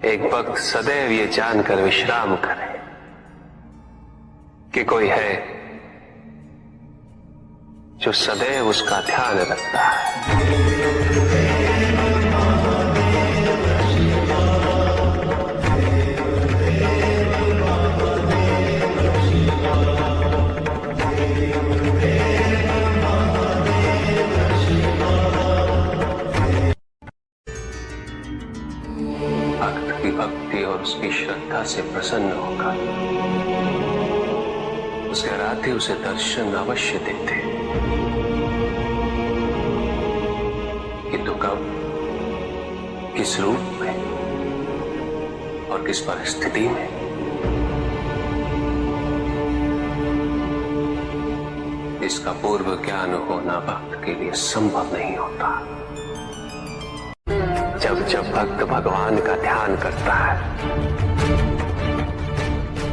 एक भक्त सदैव ये जानकर विश्राम करे कि कोई है जो सदैव उसका ध्यान रखता है। भक्त की भक्ति और उसकी श्रद्धा से प्रसन्न होगा। उसके आराध्य उसे दर्शन अवश्य देते, किंतु कब, किस रूप में और किस परिस्थिति में, इसका पूर्व ज्ञान होना भक्त के लिए संभव नहीं होता। जब जब भक्त भगवान का ध्यान करता है,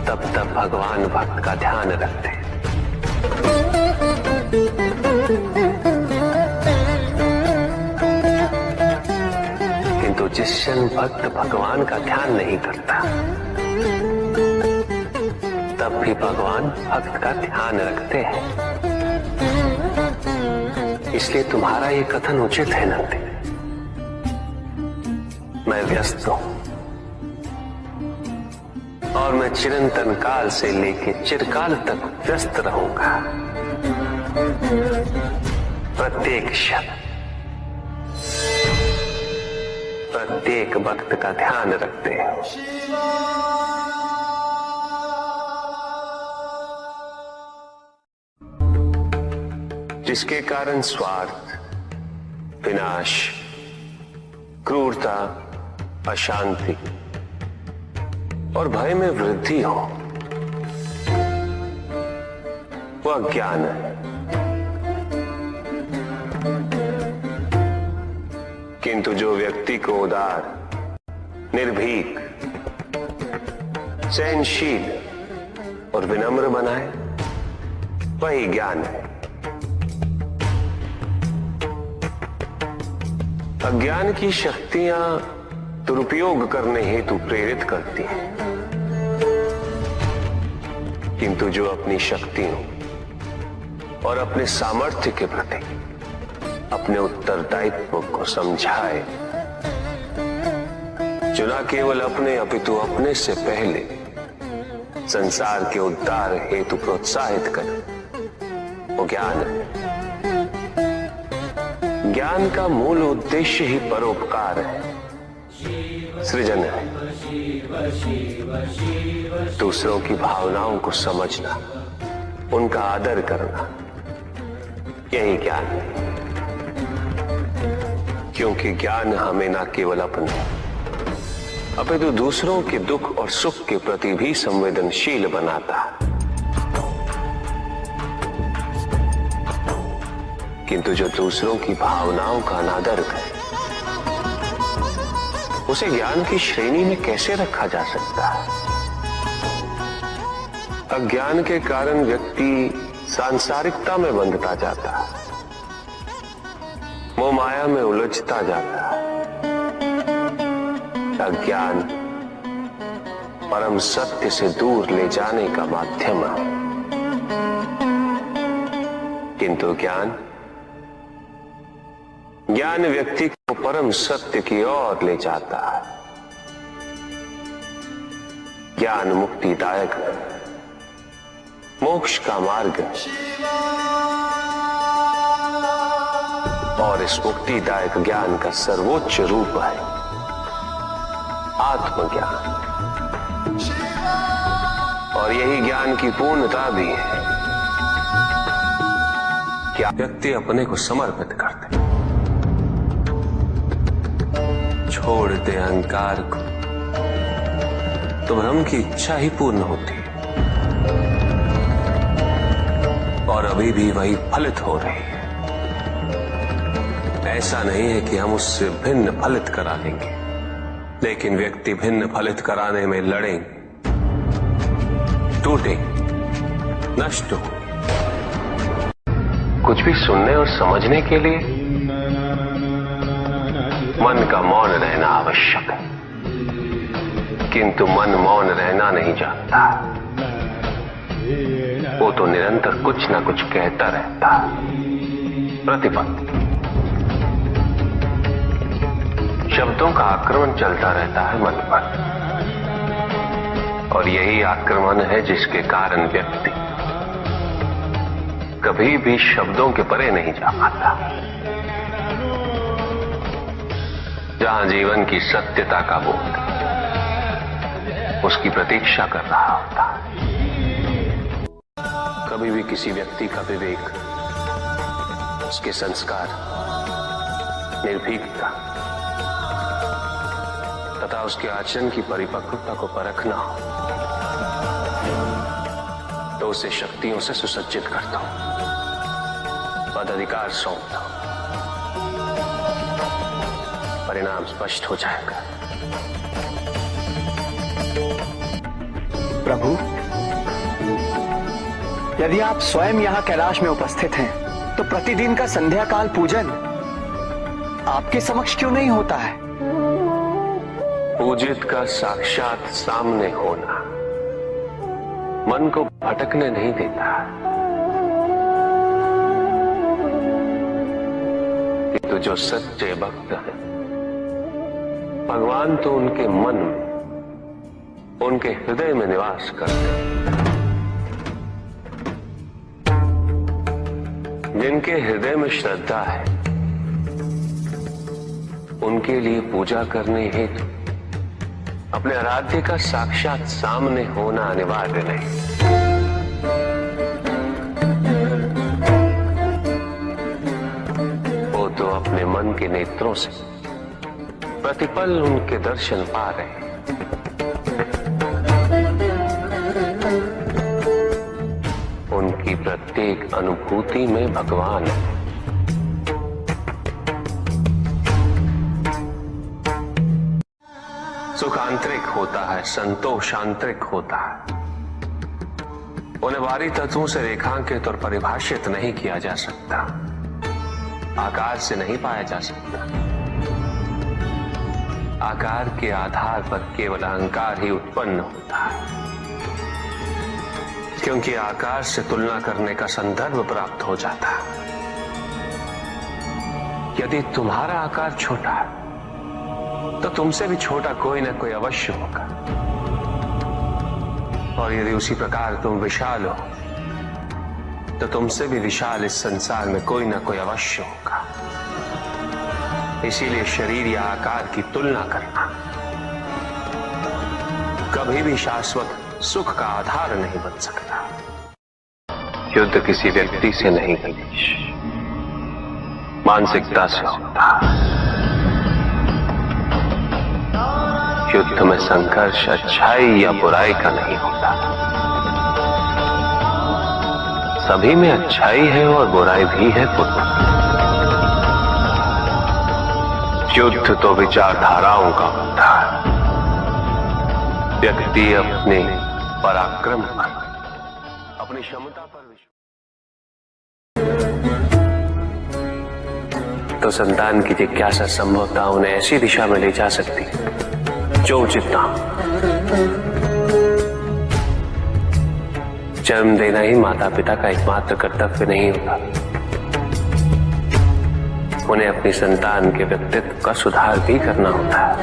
तब तब भगवान भक्त का ध्यान रखते हैं। किंतु जिस क्षण भक्त भगवान का ध्यान नहीं करता, तब भी भगवान भक्त का ध्यान रखते हैं। इसलिए तुम्हारा ये कथन उचित है नंदी। मैं व्यस्त हूं और मैं चिरंतन काल से लेके चिरकाल तक व्यस्त रहूंगा। प्रत्येक क्षण प्रत्येक भक्त का ध्यान रखते हैं। जिसके कारण स्वार्थ, विनाश, क्रूरता, अशांति और भय में वृद्धि हो, वह ज्ञान है। किंतु जो व्यक्ति को उदार, निर्भीक, सहनशील और विनम्र बनाए, वही ज्ञान है। अज्ञान की शक्तियां दुरुपयोग करने हेतु प्रेरित करती हैं, किंतु जो अपनी शक्तियों और अपने सामर्थ्य के प्रति अपने उत्तरदायित्व को समझाए, जो न केवल अपने अपितु अपने से पहले संसार के उद्धार हेतु प्रोत्साहित करे, वो ज्ञान है। ज्ञान का मूल उद्देश्य ही परोपकार है, सृजन है। दूसरों की भावनाओं को समझना, उनका आदर करना, यही ज्ञान है। क्योंकि ज्ञान हमें न केवल अपने अपितु दूसरों के दुख और सुख के प्रति भी संवेदनशील बनाता है। किंतु जो दूसरों की भावनाओं का अनादर करे, उसे ज्ञान की श्रेणी में कैसे रखा जा सकता है? अज्ञान के कारण व्यक्ति सांसारिकता में बंधता जाता है, मोह माया में उलझता जाता है। अज्ञान परम सत्य से दूर ले जाने का माध्यम है, किंतु ज्ञान व्यक्ति को परम सत्य की ओर ले जाता है। ज्ञान मुक्तिदायक है, मोक्ष का मार्ग है, और इस मुक्तिदायक ज्ञान का सर्वोच्च रूप है आत्मज्ञान। और यही ज्ञान की पूर्णता भी है कि व्यक्ति अपने को समर्पित कर दे, छोड़ दे अहंकार को, तो ब्रह्म की इच्छा ही पूर्ण होती है, और अभी भी वही फलित हो रही है। ऐसा नहीं है कि हम उससे भिन्न फलित करा लेंगे, लेकिन व्यक्ति भिन्न फलित कराने में लड़ेंगे, टूटेंगे, नष्ट हो। कुछ भी सुनने और समझने के लिए मन का मौन रहना आवश्यक है। किंतु मन मौन रहना नहीं जानता। वो तो निरंतर कुछ ना कुछ कहता रहता। प्रतिपद शब्दों का आक्रमण चलता रहता है मन पर, और यही आक्रमण है जिसके कारण व्यक्ति कभी भी शब्दों के परे नहीं जा पाता। जहां जीवन की सत्यता का बोध उसकी प्रतीक्षा कर रहा होता। कभी भी किसी व्यक्ति का विवेक, उसके संस्कार, निर्भीकता तथा उसके आचरण की परिपक्वता को परखना हो तो उसे शक्तियों से सुसज्जित करता हूं, पदाधिकार सौंपता हूं। परिणाम स्पष्ट हो जाएगा। प्रभु, यदि आप स्वयं यहाँ कैलाश में उपस्थित हैं, तो प्रतिदिन का संध्या काल पूजन आपके समक्ष क्यों नहीं होता है? पूजित का साक्षात सामने होना मन को भटकने नहीं देता, किंतु जो सच्चे भक्त हैं, भगवान तो उनके मन में, उनके हृदय में निवास करते हैं। जिनके हृदय में श्रद्धा है, उनके लिए पूजा करने हेतु अपने आराध्य का साक्षात सामने होना अनिवार्य नहीं। वो तो अपने मन के नेत्रों से प्रतिपल उनके दर्शन पा रहे हैं। उनकी प्रत्येक अनुभूति में भगवान है। सुख आंतरिक होता है, संतोष आंतरिक होता है। उन्हें बाहरी तत्वों से रेखांकित और परिभाषित नहीं किया जा सकता, आकार से नहीं पाया जा सकता। आकार के आधार पर केवल अहंकार ही उत्पन्न होता है, क्योंकि आकार से तुलना करने का संदर्भ प्राप्त हो जाता है। यदि तुम्हारा आकार छोटा है तो तुमसे भी छोटा कोई ना कोई अवश्य होगा, और यदि उसी प्रकार तुम विशाल हो तो तुमसे भी विशाल इस संसार में कोई ना कोई अवश्य होगा। इसीलिए शरीर या आकार की तुलना करना कभी भी शाश्वत सुख का आधार नहीं बन सकता। युद्ध किसी व्यक्ति से नहीं गणेश, मानसिकता से होता है। युद्ध में संघर्ष अच्छाई या बुराई का नहीं होता, सभी में अच्छाई है और बुराई भी है पुत्र। युद्ध तो विचारधाराओं का होता है। व्यक्ति अपने पराक्रम पर, अपनी क्षमता पर तो संतान की जिज्ञासा संभवतः उन्हें ऐसी दिशा में ले जा सकती जो उचित ना। जन्म देना ही माता पिता का एकमात्र कर्तव्य नहीं होता, उन्हें अपनी संतान के व्यक्तित्व का सुधार भी करना होता है।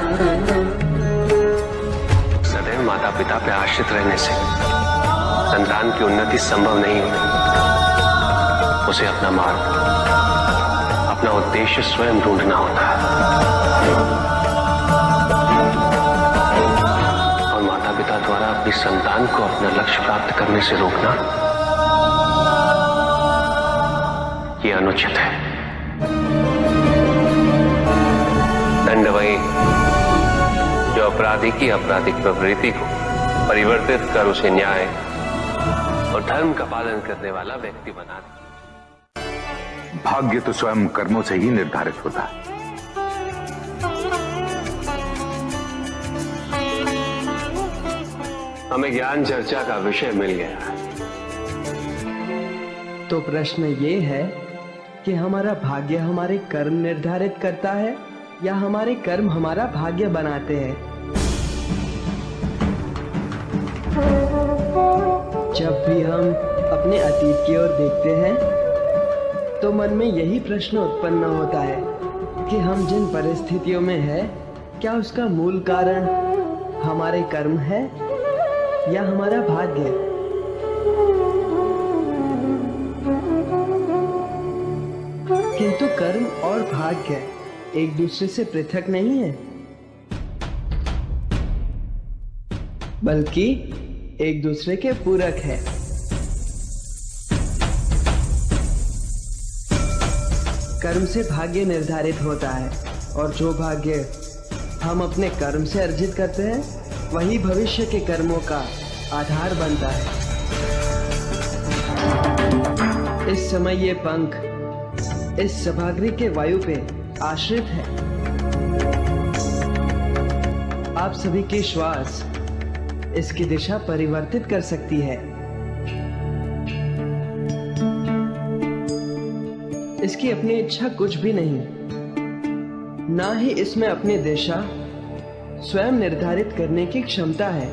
सदैव माता पिता पे आश्रित रहने से संतान की उन्नति संभव नहीं होती। उसे अपना मार्ग, अपना उद्देश्य स्वयं ढूंढना होता है, और माता पिता द्वारा अपनी संतान को अपना लक्ष्य प्राप्त करने से रोकना यह अनुचित है। दंड वही जो अपराधी की आपराधिक प्रवृत्ति को परिवर्तित कर उसे न्याय और धर्म का पालन करने वाला व्यक्ति बना दे। भाग्य तो स्वयं कर्मों से ही निर्धारित होता है। हमें ज्ञान चर्चा का विषय मिल गया है। तो प्रश्न ये है कि हमारा भाग्य हमारे कर्म निर्धारित करता है या हमारे कर्म हमारा भाग्य बनाते हैं? भी हम अपने अतीत की ओर देखते हैं तो मन में यही प्रश्न उत्पन्न होता है कि हम जिन परिस्थितियों में हैं, क्या उसका मूल कारण हमारे कर्म है या हमारा भाग्य? किंतु कर्म और भाग्य एक दूसरे से पृथक नहीं है, बल्कि एक दूसरे के पूरक है। कर्म से भाग्य निर्धारित होता है और जो भाग्य हम अपने कर्म से अर्जित करते हैं वही भविष्य के कर्मों का आधार बनता है। इस समय ये पंख इस सभागृह के वायु पे आश्रित है। आप सभी की श्वास इसकी दिशा परिवर्तित कर सकती है। इसकी अपनी इच्छा कुछ भी नहीं, ना ही इसमें अपनी दिशा स्वयं निर्धारित करने की क्षमता है।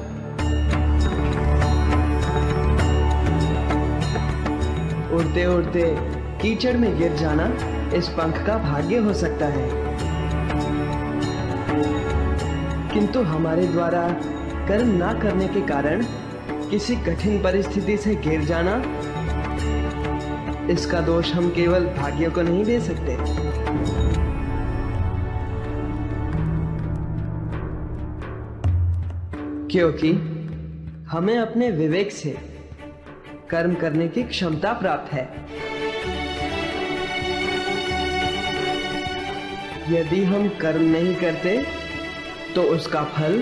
उड़ते उड़ते कीचड़ में गिर जाना इस पंख का भाग्य हो सकता है, किंतु हमारे द्वारा कर्म ना करने के कारण किसी कठिन परिस्थिति से गिर जाना, इसका दोष हम केवल भाग्य को नहीं दे सकते। क्योंकि हमें अपने विवेक से कर्म करने की क्षमता प्राप्त है। यदि हम कर्म नहीं करते तो उसका फल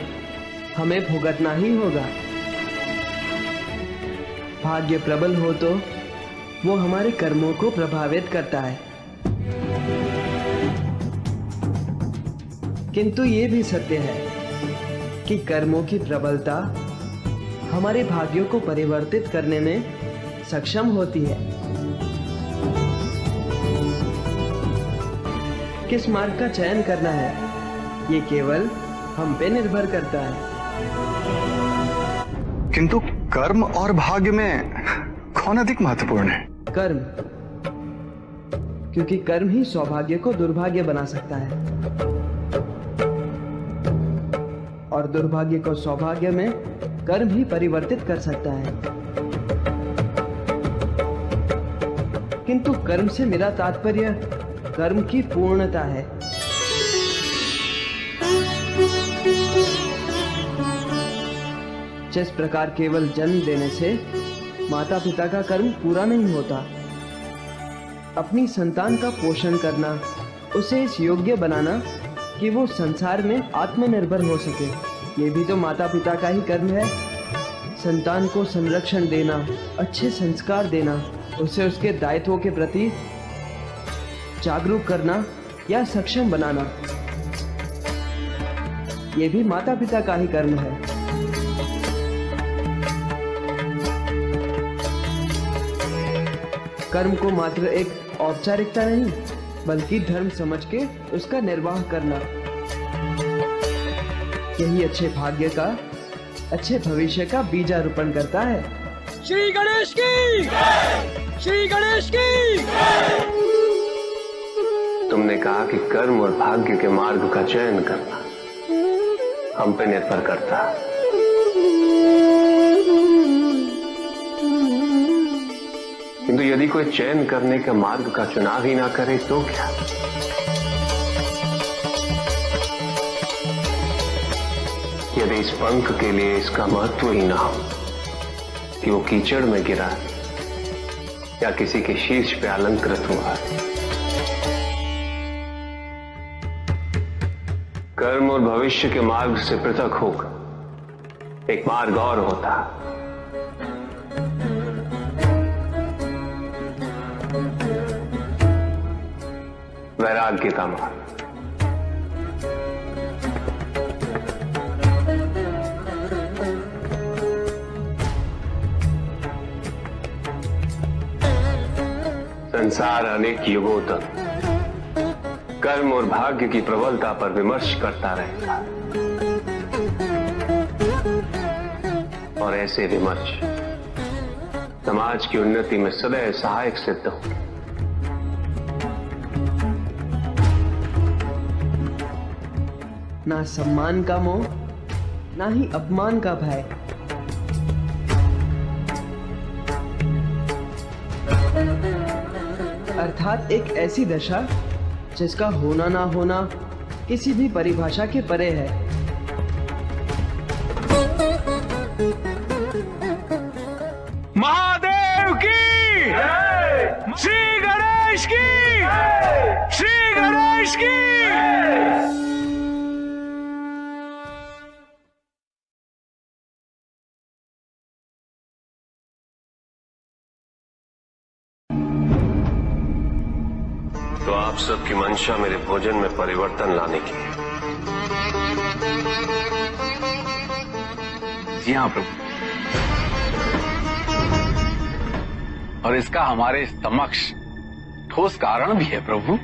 हमें भुगतना ही होगा। भाग्य प्रबल हो तो वो हमारे कर्मों को प्रभावित करता है, किंतु ये भी सत्य है कि कर्मों की प्रबलता हमारे भाग्यों को परिवर्तित करने में सक्षम होती है। किस मार्ग का चयन करना है ये केवल हम पे निर्भर करता है। किंतु कर्म और भाग्य में कौन अधिक महत्वपूर्ण है? कर्म, क्योंकि कर्म ही सौभाग्य को दुर्भाग्य बना सकता है और दुर्भाग्य को सौभाग्य में कर्म ही परिवर्तित कर सकता है। किंतु कर्म से मेरा तात्पर्य कर्म की पूर्णता है। जिस प्रकार केवल जन्म देने से माता पिता का कर्म पूरा नहीं होता, अपनी संतान का पोषण करना, उसे इस योग्य बनाना कि वो संसार में आत्मनिर्भर हो सके, ये भी तो माता पिता का ही कर्म है। संतान को संरक्षण देना, अच्छे संस्कार देना, उसे उसके दायित्वों के प्रति जागरूक करना या सक्षम बनाना, ये भी माता पिता का ही कर्म है। कर्म को मात्र एक औपचारिकता नहीं, बल्कि धर्म समझ के उसका निर्वाह करना, यही अच्छे भाग्य का, अच्छे भविष्य का बीजारोपण करता है। श्री गणेश की जय! श्री गणेश की जय! तुमने कहा कि कर्म और भाग्य के मार्ग का चयन करना हम पे निर्भर करता है। किंतु यदि कोई चयन करने के मार्ग का चुनाव ही ना करे तो क्या? यदि इस पंख के लिए इसका महत्व ही ना हो कि वो कीचड़ में गिरा या किसी के शीर्ष पे अलंकृत हुआ। कर्म और भविष्य के मार्ग से पृथक होकर एक मार्ग और होता है, वैराग्य का मार्ग। संसार अनेक युगों तक कर्म और भाग्य की प्रबलता पर विमर्श करता रहेगा और ऐसे विमर्श समाज की उन्नति में सदैव सहायक सिद्ध हो। ना सम्मान का मोह, ना ही अपमान का भय। अर्थात एक ऐसी दशा जिसका होना ना होना किसी भी परिभाषा के परे है। महादेव की श्री गणेश की श्री गणेश की। तो आप सबकी मंशा मेरे भोजन में परिवर्तन लाने की है। जी हाँ प्रभु, और इसका हमारे समक्ष ठोस कारण भी है प्रभु।